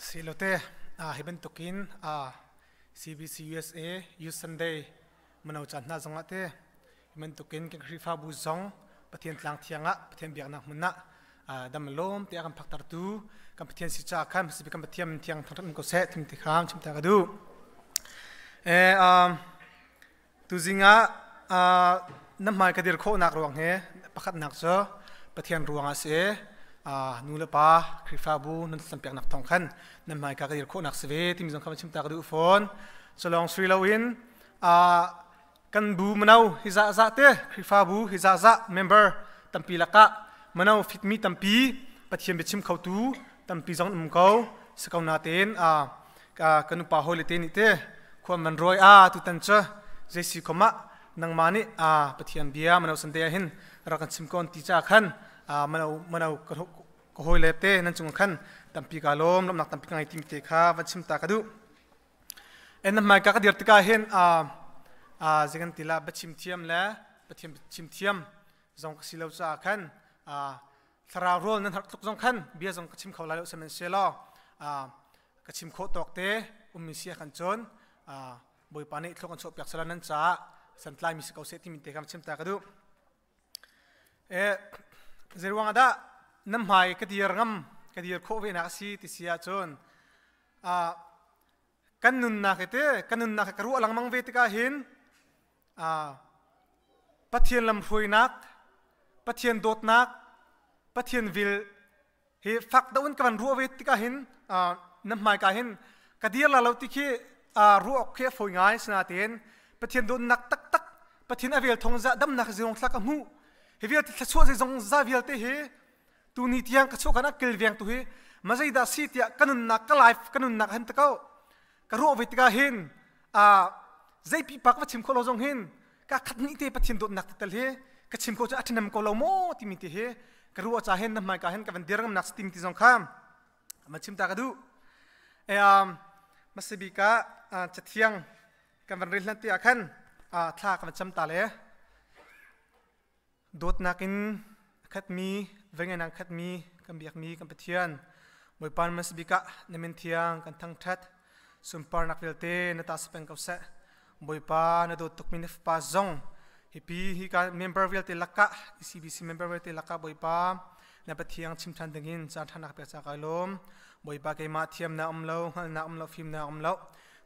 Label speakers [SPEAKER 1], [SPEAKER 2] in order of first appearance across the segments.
[SPEAKER 1] silote hiban tokin CBC USA Youth Sunday manau chatna zongate hiban tokin ke khrifa bu zong pathian tlang thianga pathian biak nak munna damlom te akam phaktar tu kam pathian si cha kham si kam pathian thiang thang ko se thim ti kham chim ta gadu tu zinga namai kadir kho nak ruang he pakhat nak so pathian ruang ase nula pa khrifa bu nun sampiak nak thong khan namai ka kadir kho nak sve tim jong kham chim ta gadu phone solong sri lawin kan bu manau hiza za te khrifa bu hiza za member tampi laka manau fit mi tampi pathian be chim khautu tampi jong kau sakau na ten kanu pa hole te ni te khom man roi tu tan cha jesi koma nang mani pathian bia manau sande hin rakan chim kon ti cha khan manau ko hoi lepte nan chung khan tampi ka lom nak tampi ngai tim te kha van chim ta kadu en mai ka dir tika hen zigan tila bachim thiam la pathiam chim thiam zong silo cha khan thara rol nan tuk zong khan bia zong chim khawla lo semen selo ka chim kho tok te ummi sia khan chon boi pani thok an chop yak sala nan cha santlai mi sikau se ti min te kam chim ta kadu zerwang ada namhai kadir ngam kadir kho ve na si ti sia chon kanun na kete kanun na ka ru alang mang ve ti ka hin pathian lam hroi nak pathian dot nak pathian vil he fak daun kan ru ve ti ka hin namhai ka hin kadir la lo ti khi ru ok khe foi ngai sna ten pathian dot nak tak tak pathian avel thong za dam nak zong thlak mu he vial ti thachua ze zong za vial te he tu ni tiang ka chu kana kil viang tu he mazai da si tia kanun nak ka life kanun nak han ta ko ka ro ve ti ka hin zai pi pak wa chim ko lo zong hin ka khat ni te pathian dot nak tal he ka chim ko cha athnam ko lo mo ti mi te he ka ru cha hen na mai ka hen ka van derngam nak stim ti zong kham ma chim ta ka du masibika chathiang kan van ril ti akhan thla ka cham ta le dot nakin khat mi vengen ang khat mi kan biak mi kan pathian moi pan masibika namen thiang kan thang that sumpar nak velte na ta speng ka se boi pa na do tuk min pa zong hipi hi ka member velte laka CBC member velte laka boi pa na pathiang chim than dengin cha thanak pe cha kalom boi pa ke ma thiam na amlo na amlo phim na amlo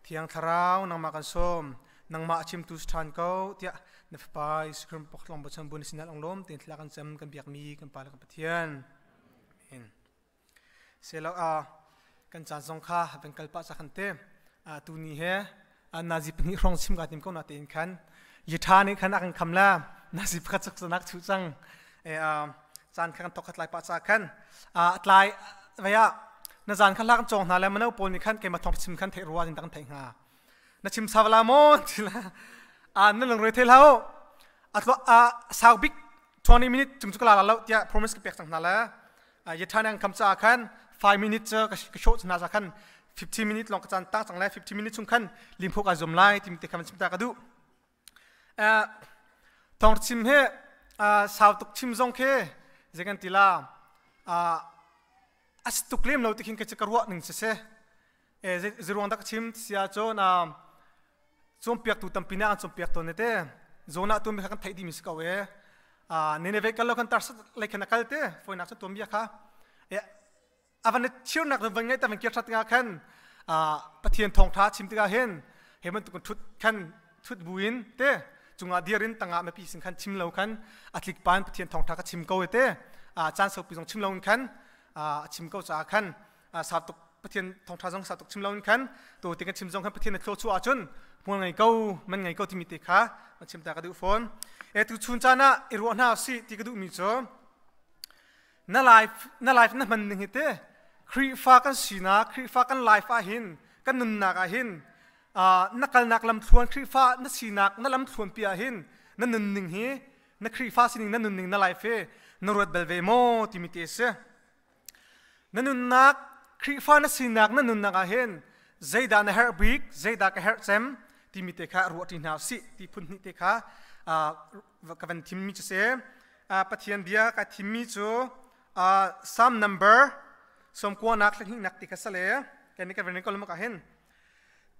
[SPEAKER 1] thiang tharau nang ma kan som nang ma chim tu sthan ko tia na pa iskrim pokhlong ba cham bun sinal onglom tin thlakan cham kan biak mi kan pala kan pathian in selo kan cha zong kha ben kalpa cha khante tu ni he nazip ni rong sim ga tim ko na tin khan yitha ni khan akan khamla nazip kha chak sanak chu chang chan khan tokhat lai pa cha khan tlai vaya na jan khan lak chong na la mano pol ni khan ke ma thong sim khan the ruwa jin tak thai nga na chim sawala mo thila na lang roi thelao atwa saw big 20 minute chung chukala la tia promise ke pek sang na la yitha nang kam cha khan 5 minutes ka shot na za khan 50 minutes long ka chan ta chang lai 50 minutes chung khan limpho ka zom lai tim te kham chim ta ka du thong chim he saw tuk chim zong khe jegan tila astuklem lo tiking ka chakarwa ning se zirwang dak chim sia chon chom piak tu tampina chom piak to nete zona tu mi khan thai di mis ka we nene ve kal kan tar like na kalte foi nak to mi kha avan chiu nak van ngai ta men kiat nga khan pathian thong tha chim ti ga hen heman tu thut khan thut buin te chunga diarin tanga me pi sing khan chim lo khan atlik pan pathian thong tha ka chim ko te chan so pi jong chim lo khan chim ko cha khan sa tuk pathian thong tha jong sa tuk chim lo khan to te ka chim jong khan pathian thlo chu a chun pon ngai ko man ngai ko ti mi te kha chim ta ka du phone tu chun cha na iru na si ti ka du mi cho na life na man ning te khri fa kan sina khri fa kan life a hin kan nun na ka hin nakal nak lam thuan khri fa na sinak na lam thuan pi a hin na nun ning hi na khri fa sining na nun ning na life e na rot bel ve mo ti mi te se na nun nak khri fa na sinak na nun na ka hin zaida na her big zaida ka her sem ti mi te kha ru ti na si ti phun ni te kha ka van tim mi se pathian bia ka tim mi chu some number som ko nak thing nak ti ka sale กันนี่กันเป็นคนละมาเห็น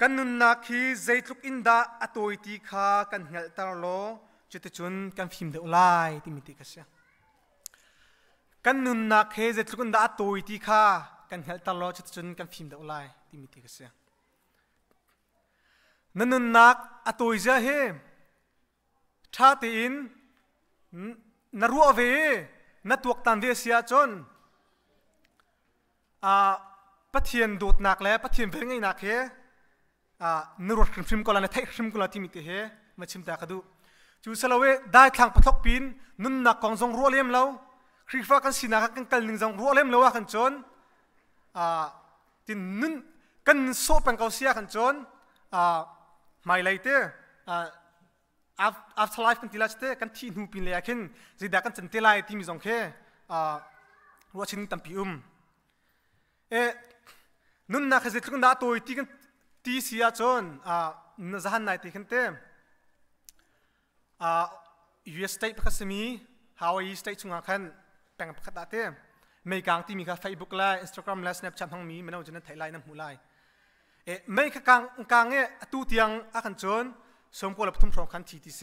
[SPEAKER 1] กันนุนนักฮีใจทุกอินดาอตัวตีขากันเงลตาโลจุดจุนกันฟิล์มเดือดไล่ที่มิติกันเสียกันนุนนักฮีใจทุกอินดาอตัวตีขากันเงลตาโลจุดจุนกันฟิล์มเดือดไล่ที่มิติกันเสียนั่นนุนนักอตัวเจ้าเฮชาติอินนรัวเวนัตัวตันเวเสียจนปะเทียนดูดนักแล้วปะเทียนเพ่งไงนักเฮนรวดคริมก็แล้วไทยคริมก็แล้วที่มิติเฮมาชิมตากระดูจูสลาเวได้ทางปะทกปีนนุนนักกองทรงรัวเลี้ยมเราคริฟ้ากันสีนักกันกันหนึ่งทรงรัวเลี้ยมเราว่ากันจนที่นุนกันโซ่เป็นเกาเสียกันจนไม่เลยเต้after life กันทีละเต้กันที่นูปินเลยขึ้นจะได้กันจันเตลัยที่มีทรงแค่รัวชินตั้มพิอุมนุนนักเกษตรกรด่าตัวที่กันที่เสียจนนจะหันไหนที่กันเต้US state พักสมี Hawaii state ช่วงกันแบ่งพักด่าเต้ไม่กลางที่มีค่ะ Facebook และ Instagram และ Snapchat ทั้งมีมันเอาจนนั้นไทยไลน์น้ำหูไลไม่ค่ะกลางเนี่ยตู้เตียงอากันจนสมควรรับทุ่มสองคันทีที่เส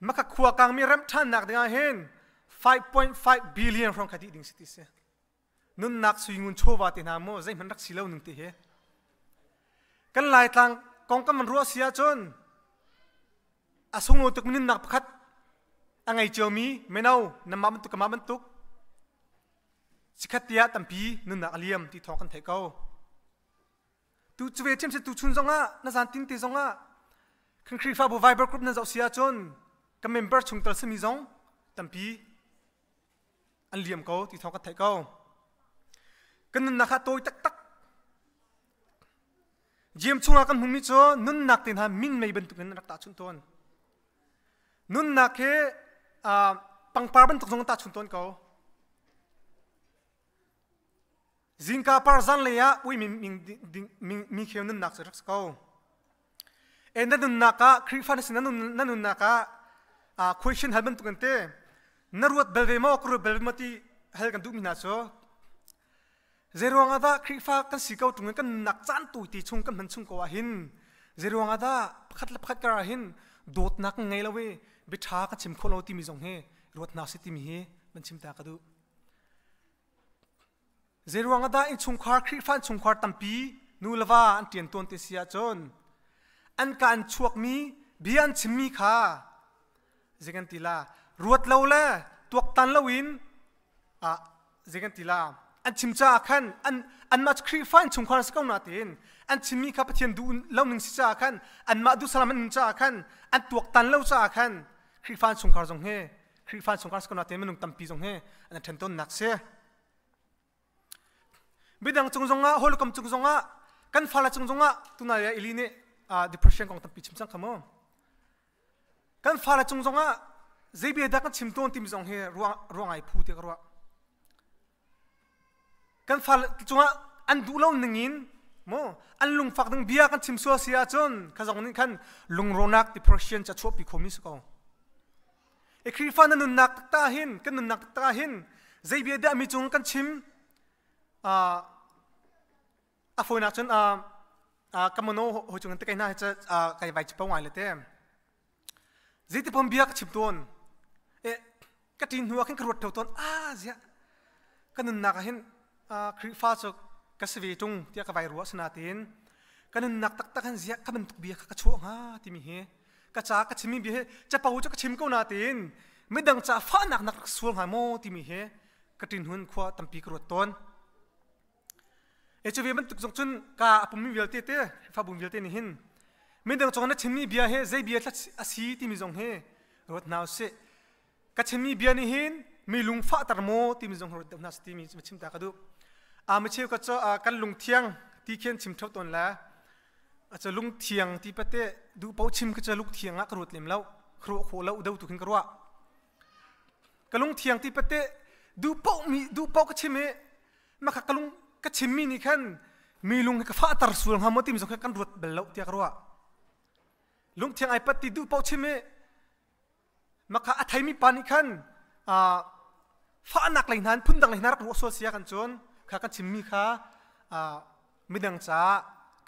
[SPEAKER 1] มักขวากลางมีเริ่มทันหนักดังเห็น 5.5 billion ฟรังคดีดิ่งสิที่เสนุนนักสุยงุนโชว์ว่าตินาโมใจมันรักสิเลวหนึ่งตีเหกันหลายทางกองกำมันรัวเสียจนอาสงโอตุกนุนนักพัดอังไงเจียวมีไม่เอาน้ำมันตุกมาบรรทุกสิขัดเตียตัมพีนุนนักเลียมที่ทองกันเทเก้าตูจเวทีมเสตูชุนซงะน่าสันตินตีซงะคันครีฟ้าบุไวเบอร์กรุ๊ปนั่นจะเสียจนกับเมมเบอร์ชุงตลสมิซงตัมพีอันเลียมเก้าที่ทองกันเทเก้ากันนุนนักตัวตักเยี่ยมช่วงกันหุ่นมิโซนุนนักตินหามินไม่บรรทุกนักตาชุนตนนุนนักเปังปาบรรทุกซงตาชุนตนเก้าจิงกาปาร์ซันเลยะอุ้ยมีเขียวนุนนักสักเก้านั่นนุนนักคริฟันสินั่นนุนนักquestion ฮัลบันตุกันเต้นรวดเบลเวมอกรูเบลเวมตีฮัลกันดูมินาโซเจรวงอาดาคริฟ้ากันสิเก้าตรงกันนักจันตุยตีชงกันมันชงกว่าหินเจรวงอาดาพัดลับพัดกระหินโดดนักไงละเวบิชากันชิมโคโลตีมิจงเฮรวดนาสิติมิเฮมันชิมตากระดูเจรวงอาดาอินชงควาคริฟ้าชงควาตัมปีนูลวาอันเตียนตัวเตเสียจนอันการชวกมีเบียนชิมมีค่ะเจกันตีลารวดเลาเล่ตัวตันเลวินเจกันตีลาอันชิมจ้าขันอันมาครีฟันชงควาสก้าวนาเตนอันชิมมีข้าพเจ้าดูเล่าหนึ่งสิจ้าขันอันมาดูสลามันจ้าขันอันตัวตันเล่าจ้าขันครีฟันชงควาจงเฮครีฟันชงควาสก้าวนาเตนมันนุ่งตัมปีจงเฮอันนั้นเทนต้นนักเสียบิดังจงจงอ่ะฮอลกัมจงจงอ่ะกันฟ้าละจงจงอ่ะตุนายอิลีเน่ depression ของตัมปีชิมจังขโมกันฟ้าละจงจงอ่ะเจบีดักกันชิมต้นที่มีจงเฮรัวไงพูดเดียกรัวกันฟ้าจงอ่ะอันดูเล่าหนึ่งอินโมอันลุงฝักดึงเบียกันชิมซัวเสียจนข้าจงนี้กันลุงโรนัก depression จะชั่วปีคมิสกองครีฟ้านั้นนุนนักตาหินกันนุนนักตาหินเจบีดักมีจงกันชิมฝนนักจนกำมโนหัวจงกันตะไคน่าจะไก่ใบจะเป้าหมายเลยเต้จิตพมเบียกชิมต้นกระทินหัวขึ้นกระโดดเท่าต้นเสียกันนุนนักเห็นคริฟ้าจะกระสวีจงที่กระใบรัวสนาเตียนกันนุนนักตักกันเสียกันมันตุกเบียกกระชั่วที่มีเฮกระจากกระชิมมีเบียจะเป่าจะกระชิมก็นาเตียนไม่ดังจะฟ้าหนักสวงหาโมที่มีเฮกระทินหัวขวาตั้มปีกระโดดต้นจะเวียมันตุกจงจนกาปุ่มมีเวลเต้ฟ้าบุญเวลเต้นี่หินไม่ดังจงนั้นชิมมีเบียเฮใจเบียทัดอาศีที่มีจงเฮรถนาวเสกัชิมมีเบียนี่หินมีลุงฟ้าตรโมที่มีจงรถดำน้ำสตีมีชิมตากระดูไม่เชื่อก็จะกันลุงเทียงที่เขียนชิมเท่าต้นแล้วจะลุงเทียงที่ประเทศดูเป้าชิมก็จะลุงเทียงกระโดดเล่มแล้วครัวโคแล้วเดาตุกขึ้นกระว่ากันลุงเทียงที่ประเทศดูเป้ามีดูเป้าก็ชิมมาขักกันลุงก็ชิมมีนี่ขันมีลุงกับฟ้าตรส่วนหามที่มีสองกันรถเบลล์ที่กระว่าลุงเทียงไอปัตติดูเป้าชิมมาขักไทยมีปานิขันฟ้าหนักเลยนั้นพุ่นดังเลยนักรัวโซเซียกันจน ข้ากันชิมมีข้าไม่ดังจ้า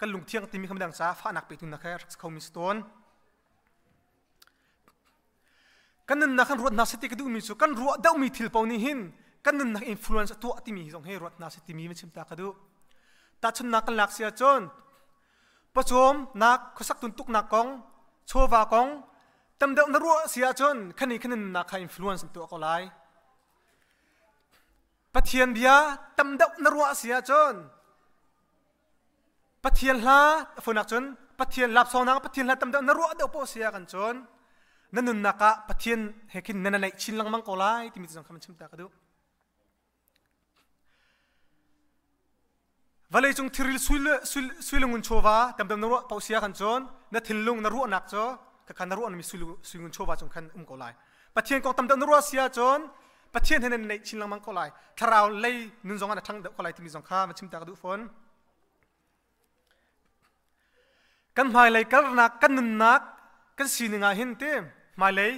[SPEAKER 1] กันลุงเที่ยงตีมีคำดังจ้าฟ้าหนักไปตุนนักแค่เขามีสตอนกันนั่นนักรวดนาสติกดูมีสุกันรวดเดามีทิลปานี้หินกันนั่นนักอินฟลูเอนซ์ตัวที่มีส่งให้รวดนาสติมีมันชิมตากระดูแต่ชนนักกันหลักเสียจนประชมนักขสักตุนตุกนักกองโชวากองตำเดานรัวเสียจนขันนี้ขันนักให้อินฟลูเอนซ์ตัวก็ไล่ปะเทียนเบียตำเดานรัวเสียจนปะเทียนลาฝนนักจนปะเทียนลับสองนักปะเทียนลาตำเดานรัวเดาโปเสียกันจนนั่นนักะปะเทียนเฮกินนั่นในชินลังมังก็ไล่ที่มีส่งคำชิมตากระดูวันเลยจงทิริลสุยลงุนโชวาตำตำนรัวเปาเสียกันจนนั่นทิลลงนรัวนักจ้อกันนรัวนั้นมีสุยลงโชวาจงคันก็ไล่ปะเทียนกองตำตำนรัวเสียจนปะเทียนเห็นในชินลังมังก็ไล่ถ้าเราเล่นุนจงอันทั้งก็ไล่ที่มีส่งข้ามันชิมตากระดูฝนกันหมายเลยกันนักกันนักกันสีนึงอาหินเต็มหมายเลย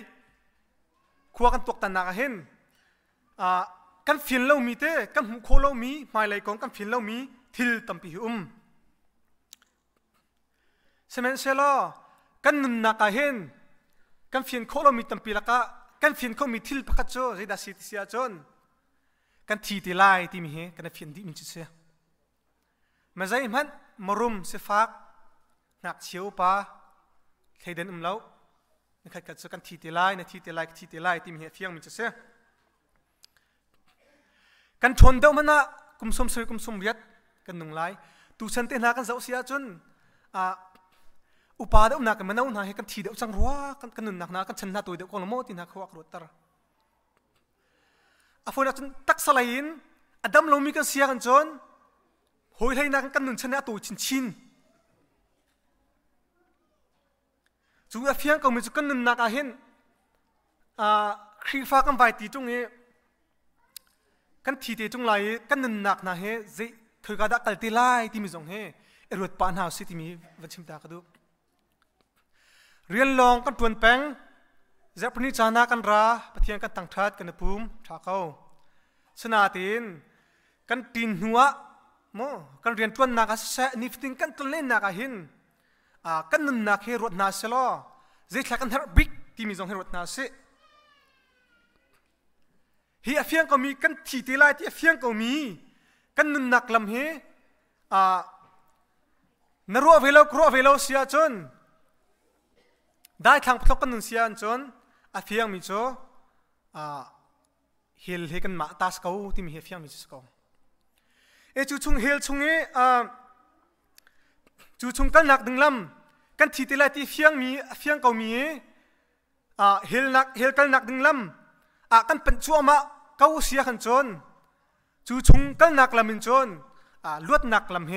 [SPEAKER 1] ขัวกันตกตันนักอาหินกันฟินเล่ามีเต้กันหูโคเล่ามีหมายเลยของกันฟินเล่ามีทิลตัมปีเซเมนเซลกันนุนนักอาหินกันฟินโคเล่ามีตัมปีละกะกันฟินเขามีทิลพักโจเจดาสิติเสียจนกันทีติไลที่มีเหกันฟินดีมินจิเสียมาใจมันมารุมเสฟักนักเชียวปะใครเดินเล่านะครับกันสักกันทีติไลนะทีติไลที่มีเหตุเฟียงมินจิเสียกันชนเดามันนะกุมสมสวยกุมสมเวียดกันหนุ่งไล่ตูฉันเต้นหากันเสาเสียจนอุปาเดาหนักกันมันเอาหนักให้กันทีเดาจังรัวกันหนุนหนักนะกันชนะตัวเดาคนละโมตินะเขาวักรถตระอาฝนจนตักสลายอินอดัมเรามีกันเสียกันจนโหยให้นักกันหนุนชนะตัวชินจูอาเฟียงก็มีจุกันหนุนหนักอาเห็นครีฟ้ากันไปตีตรงนี้กันทีเตจงไลกันนันนักนะเฮเจเคยกระดักกัลติไลที่มีสองเฮรถปานหาสิที่มีวันชิมตากระดูเรียนลองกันปวนแปงเจ้าพนิจานากันราปะเทียงกันตั้งทัดกันภูมิชาเขาสนาตินกันตีนหัวโมกันเรียนทวนนักเสนิฟติงกันกันเล่นนักหินกันนันนักเฮรถนาเซลเจทกันเฮรบิกที่มีสองเฮรถนาเซเฮียเฟียงก็มีกันทีตีไลที่เฟียงก็มีกันนุนนักลำเฮนรัวเวลาครัวเวลาเสียจนได้ทางพลกันนุนเสียจนเฟียงมีโจเฮลเฮกันมาตาสเขาที่มีเฟียงมีสเขาจู่ชงเฮลชงเจู่ชงกันนักดึงลำกันทีตีไลที่เฟียงก็มีเฮลกันนักดึงลำกันเป็นชัวมาเขาเสียกันจนจู่ชงกันนักลำมินจนลวดนักลำเฮ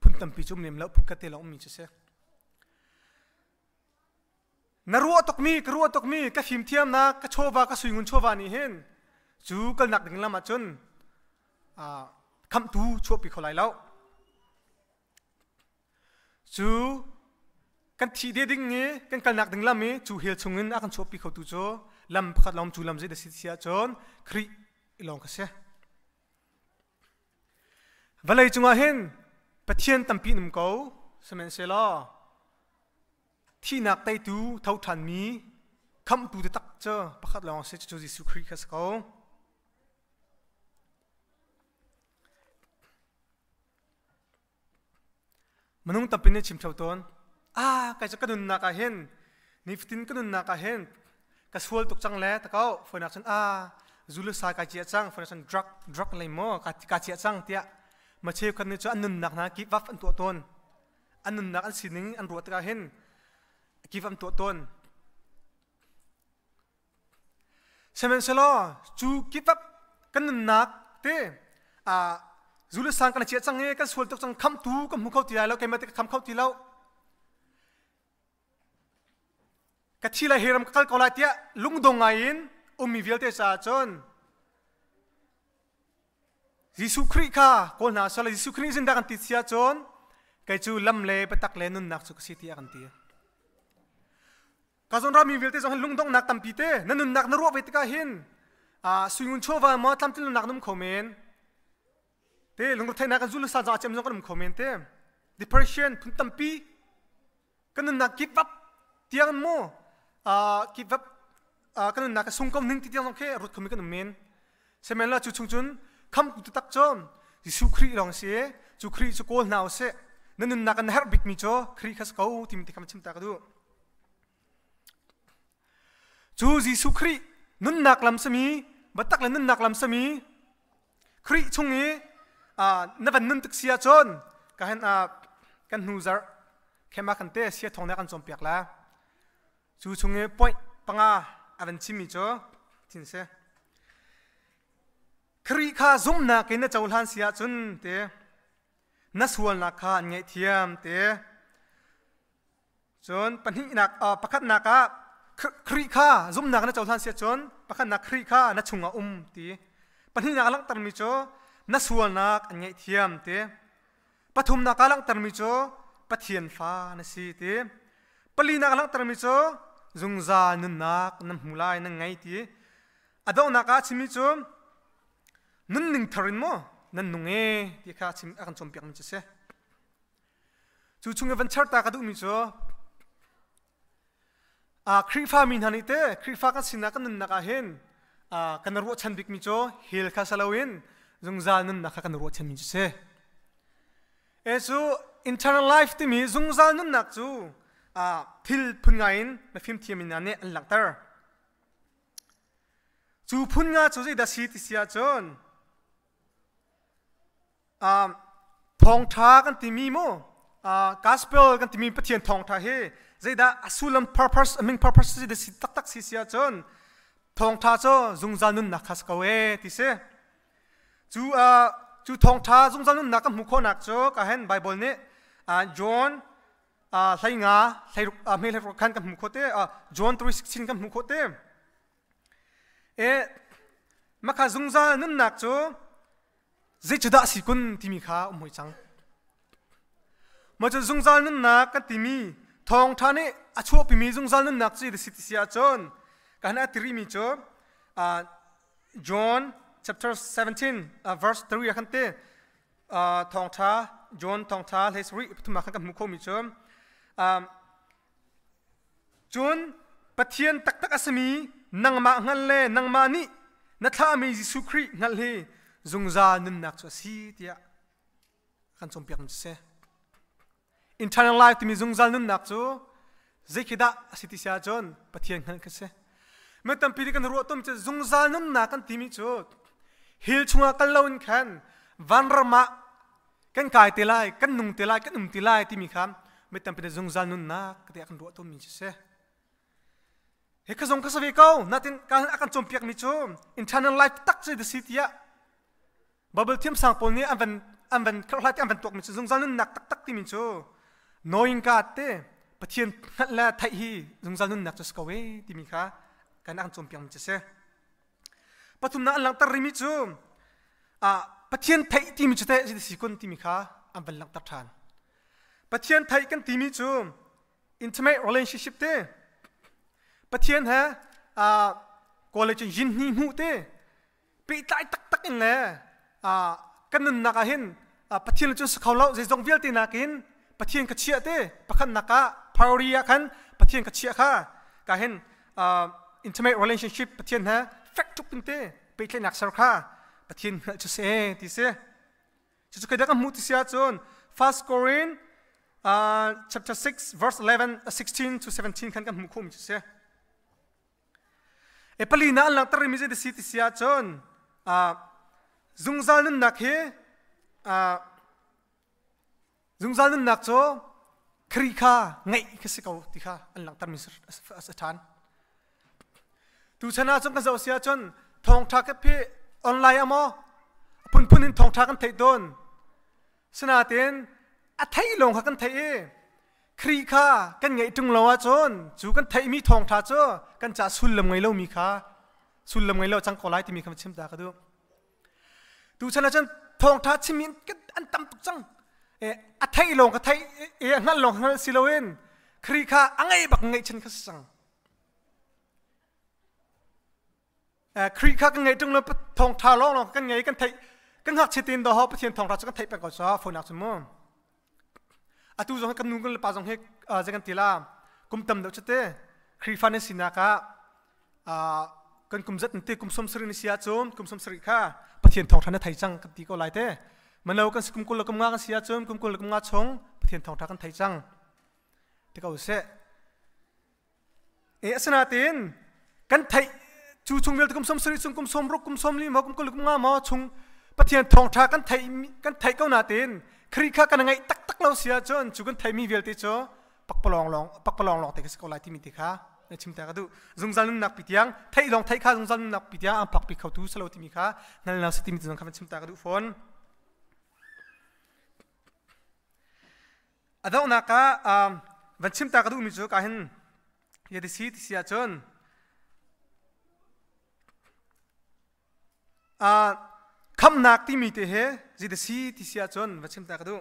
[SPEAKER 1] พุ่นตั้มปีจุ่มเนียมแล้วพุ่งกระเตลอมมีเสียนรัวตกมีกรัวตกมีก็ฟิมเทียมนะก็โชวาก็สุยงุนโชวานี่เห็นจู่กันนักดึงลำมาจนคำตูชัวปีเขาไหลแล้วจู่กันทีเดียดิ้งเงี้ยกันนักดึงลำเงี้ยจู่เฮลชงเงินอากันชัวปีเขาตูโจลำพัดลำจู่ลำเจดสิเสียจนครีลองกันเสียวันเลยจงอาเห็นปะเทียนตั้มปีนุ่มเขาสมัยเซลาที่นักไตตูเท่าทันมีคำตูจะตักเจอพัดลองเสียจูจิสุครีกันเขามนุษย์ตั้มปีนี้ชิมเท่าต้นใครจะกระดุนนักอาเห็นนิฟตินกระดุนนักอาเห็นกระสวลตกจังเล่ตะเขาฝนนักฉันจุลสายกาเจียจังฝนนักฉันดรักอะไรมั่วกาเจียจังเตี้ยมาเชื่อกันนี่จะอันนุนนักนะกีวัฟอันตัวตนอันนุนนักอันสิ่งนี้อันรัวตะเขาเห็นกีวัฟอันตัวตนเซเมนเซลจูกีวัฟกันนุนนักเต้จุลสายกันเจียจังเงี้ยกันสวลตกจังคำตูกับมุขเขาตีแล้วแกมาติคำเขาตีแล้วกัดที่ไรเฮรัมกัลกอลาเตียลุงดงไงอินมีเวลเตซาจนยิสุคริกาคนน่าสละยิสุคริจินดากันติดเสียจนไกจูลำเล่ปตักเล่นุนนักสุขสิทธิกันตีกาจนเรามีเวลเตซาลุงดงนักตั้มปีเต้นั่นนุนนักนรัวเวติกาหินสุยุนโชวามาทำที่ลุนนักนุ่มคอมเมน te lung thai na kan zulu sa ja chem jong kan comment te depression phun tampi kan na give up tiang mo give up kan na ka sung kom ning ti tiang khe rut khami kan men semela chu chung chun kham ku tak chom Jisu Christ long se chu Christ chu kol naw se nanun na kan har bik mi cho Christ khas kau tim ti kam chim ta ka du chu Jisu Christ nun nak lam sami batak la nun nak lam sami Christ chung e na van nun tak sia chon ka hen kan huzar khema kan te sia thong na kan chom piak la chu chung e point panga avan chimi cho tin se Christ kha zum na ke na chaul han sia chun te na sual na kha ngai thiam te chon panhi nak pakhat na ka Christ kha zum na na chaul han sia chon pakhat na Christ kha na chunga ti panhi na lang tar mi cho na sual na ngai thiam te pathum na ka lang tar mi cho pathian fa na si te pali na lang tar mi cho zungza nun nak nam hulai na ngai ti adaw na ka chimi cho nun ning tharin mo nan nunge ti kha chim akan chom piak mi che se chu chung evan char ta ka du mi cho krifa min hani te krifa ka sina kan nun na ka hen kan ro chan bik mi cho hil kha salawin zungza nun na kha kan ro chan mi che se esu internal life ti mi zungza nun nak chu thil phun ngain na phim thiam in ane an langtar chu phun nga chu da si ti sia chon thong tha kan ti mi mo gospel kan ti mi pathian thong tha he zaida asulam purpose aming purpose da si tak tak si sia chon thong tha cho zungza nun na khas ka we ti se chu thong tha zungza nun na ka mu kho nak cho ka hen bible ne John lai nga lai me lai khan kan mu kho te John 3:16 kan mu kho te makha zungza nun nak cho zai chuda si kun timi kha umoi chang ma chu zungza nun nak ka timi thong tha ne achu pi mi zungza nun nak chi de sia chon kana tri mi cho John chapter 17 verse 3 kan te thong tha John thong tha les ri thuma kan mu kho mi cho John pathian tak tak asami nangma ngal le nangma ni na tha mi Jisu Christ ngal he zungza nun nak cho si tia kan chom piak se internal life ti mi zungza nun nak cho zekida asiti sia jon pathian ngal ka se metam pili kan ro tom che zungza nun na kan ti mi cho hil chunga kan lawin khan vanrama kan kai te lai kan nung te lai kan ti lai ti mi kham metam pili zungza nun na ka te kan ro tom mi se he ka zong ka sawi kau natin kan akan chom piak mi cho internal life tak che de sitia bubble thiam sang pol ni anvan khlat anvan tok mi zungza nun nak tak tak ti mi cho knowing ka te pathian la thai hi zungza nun nak cho skawe ti mi kha kan akan chom piak mi se pathum na lang tar mi chu pathian thai ti mi chate si kun ti mi kha anvan lang tar than pathian thai kan ti mi chu intimate relationship te pathian ha college jin ni mu te pe tai tak tak in le kan nun naka hin pathian chu sakhawlo je jong vial ti nakin pathian ka chia te pakhan naka pharia khan pathian ka chia kha ka hin intimate relationship pathian ha fact to pinte pe tle nak sar kha pathian chu se ti se chu ka da ka mu ti sia chon 1 Corinthians chapter 6 verse 11 16 to 17 kan mu khum chu se epalina lang tar mi je de si ti sia chon zungza nun nak he zungza nun nak cho khri kha ngai ka se kau ti kha an lang tar mi sa than tu chana chong ka zo sia chon thong tha ka phe online amo pun in thong tha kan thei don sana ten a thai long kha kan thei e khri kha kan ngai tung lawa chon chu kan thei mi thong tha cho kan cha sul lam ngai lo mi kha sul lam ngai lo chang ko lai ti mi kham chim ta ka du tu chana chan thong tha chimin kan an tam tuk chang a thai long ka thai ngal long ngal siloin khri kha angai bak ngai chen kha sang khri kha kan ngai tung lo thong tha long kan ngai kan thai กันหักเชตินดอฮอปเทียนทองราชกันไทยไปก่อนซะฝนหักสมองอาตุจงกันนุ่งกันปาจงเฮกจะกันตีลากุมตำเดชเตครีฟันเนสินากะกันกุมจัดนี่กุมสมสรินิสยาโจมกุมสมสริค่ะปเทียนทองทันไทยจังกันตีก็ไล่เตมันเรากันสกุมกุลกุมงากันเสียโจมกุมกุลกุมงาชงปเทียนทองทักกันไทยจังที่เขาเสสนาตินกันไทยจูชงเวลกุมสมสริชงกุมสมรุกกุมสมลิมกุมกุลกุมงาหมอชงปเทียนทองทักกันไทยเก้านาตินครีข้ากันไงตักเราเสียจนจุกันไทยมีเวลติโจปักปลองลองแต่ก็สกอลายที่มีติค่ะในชิมแต่ก็ดูจงจันนุนักปิดยังไทยลองไทยข้าจงจันนุนักปิดยังอันปักปิดเขาตู้สโลที่มีค่ะนั่นเราสติมีจงคำชิมแต่ก็ดูฝนอดาวนักวันชิมแต่ก็ดูมีจุกันยาดิสีที่เสียจนคำนักที่มีเตะจิตสีที่เสียจนวันชิมแต่ก็ดู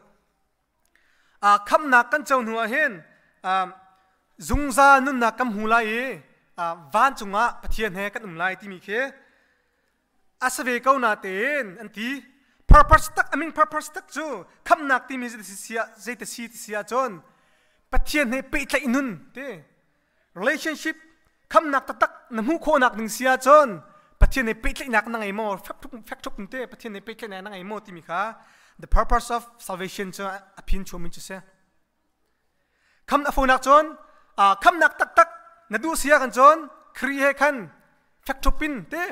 [SPEAKER 1] คำนักกันเจ้าหนัวเห็นจงจานุนักคำหูไล่วันจงอ่ะปะเทียนเฮกันไล่ที่มีเคอาศัยเขาหน้าเต้นอันที่ purpose ตักpurpose ตักจูคำนักที่มีจิตสีที่เสียจนปะเทียนเฮไปใจนุนเต้ relationship คำนักตักน้ำหูโคนักหนึ่งเสียจนปะเทียนเฮไปใจนักนั่งไอ้โม่fact ทุกเต้ปะเทียนเฮไปใจนั่งไอ้โม่ที่มีค่ะ the purpose of salvation จะอภินชมินจะเสียคำนักฟูนักจนคำนักตักนัดดูเสียกันจนครีเอกันแฟกทุกปินเต้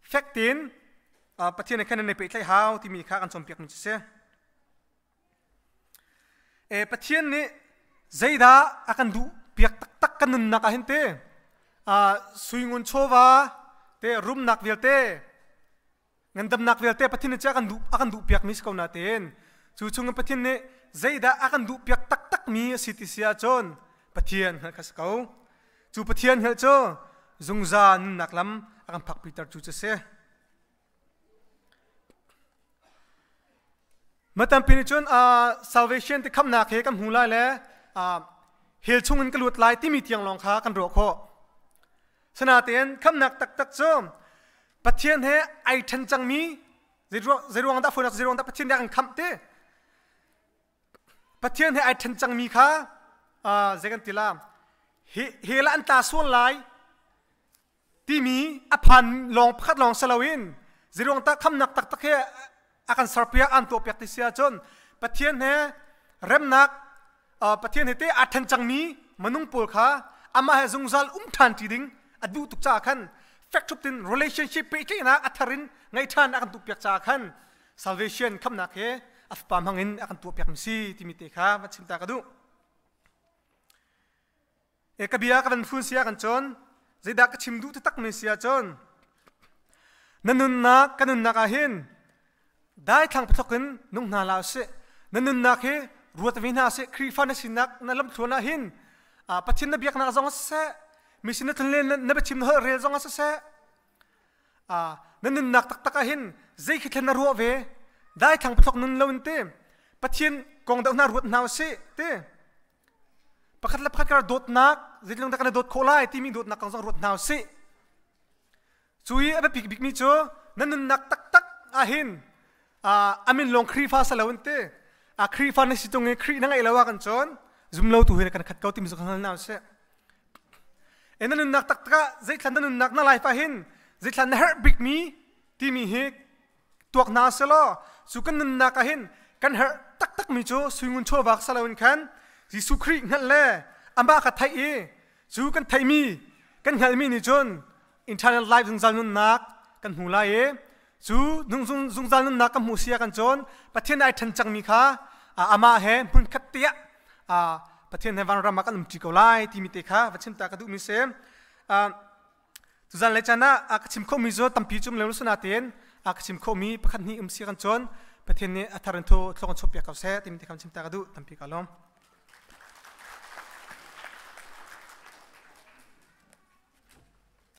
[SPEAKER 1] แฟกตินประเทศในแค่ในเปรตไล่หาวที่มีค่ากันสมเปียกมินจะเสียประเทศนี้ใจดาอากันดูเปียกตักกันนุนนักเห็นเต้สุยงุนโชวาเต้รุมนักเวลเต้เงินดำนักเวลเต้ประเทศนี้จะอากันดูเปียกมิสเขาหน้าเต้นจู่ๆเงินประเทศนี้ใจดาอากันดูเปียกตักมีสิทธิเสียจนประเทศฮักสเขาจู่ประเทศเฮลโจจงจานุนักล้ำอากันพักปีตรจู่จะเสียเมื่อตามปีนี้จนsalvation ที่คำนักเฮกันหูไล่แล้วเฮลชงเงินกระลุดไล่ที่มีเตียงรองค้ากันรัวโคสนาเตียนคำนักตักโจมประเทศเฮไอทันจังมีจะรวงตาฝนจะรวงตาประเทศเดียกันคำเต้ประเทศเฮไอทันจังมีค่ะเจกันติลาเฮลันตาส่วนไลที่มีอภันลองพัดลองสลาวินจะรวงตาคำนักตักเฮอาการสารพิยอันตัวเปียกติเสียจนประเทศเฮเริ่มนักประเทศเฮเตอาทันจังมีมนุษย์ปูค่ะอามาเฮจงซัลทันทีดิ้งอดูตุกจ้าขันแฟกทุกติน relationship ไปที่นักอัธรินไงท่านอาการตัวเปียกจ้าขัน salvation คำนักเฮอัฟปามหังอินอาการตัวเปียกมิซีที่มีเตค่ะวัดชิมตากระดูกบียากันฟุ้งเสียกันจนใจดักชิมดูที่ตักมิเสียจนนั่นนักกันนักอาหินได้ทางพทกันนุ่งนาลาเสนั่นนักเฮรัวตวินาเสครีฟันสินักนั่นลำทวนอาหินปัจจินนบียกนักจงเสมิสินทันเลนนบชิมเฮเรจงเสนั่นนักตักอาหินใจคิดเลนรัวเวได้ทางพทกันนั่นลำเตปัจจินกองดาวนารัวนาเสเตประคัดละประคัดกระโดดนักจิตลงตะกันโดดโคลายที่มีโดดนักกองสังรัวนาเสจุยอเบปิกบิกมิโจนั่นนักตักอาหินอามินลงครีฟ้าสลาวันเตครีฟ้าในสิตรงนี้ครีนั่งไอลาวากันจนซุ่มเล่าตัวเห็นกันขัดเก้าที่มีสุขภาพน่าเสียนั่นนักตักใจขันนั่นนักน่าไล่ฟ้าหินใจขันเฮร์บิกมีที่มีเฮกตัวน่าเสียล้อสุกันนั่นนักหินกันเฮร์ตักมีโจสุงุนโชวักสลาวันขันจิสุครีนั่นแหละอามาขัดไทยสุกันไทยมีกันเฮลมีนี่จน internal life ถึงจะนั่นนักกันหูไล่จู่นุ่งจานนักกับมูเซียกันจนประเทศไหนทันจังมีค่ะอามาเห็นพุ่นขัดเตียประเทศไหนวันรามากันจิกเอาไล่ที่มีเตค่ะวัชิมตากระดูมิเซมทุกท่านเลยจ้านะชิมข้อมีโจตั้มพิจุมเลวสุนาเตียนชิมข้อมีประคันนี้เซียกันจนประเทศนี้อัตราเรนโทตรงกันชอบอยากเอาเสที่มีเตคำชิมตากระดูตั้มพิกาลม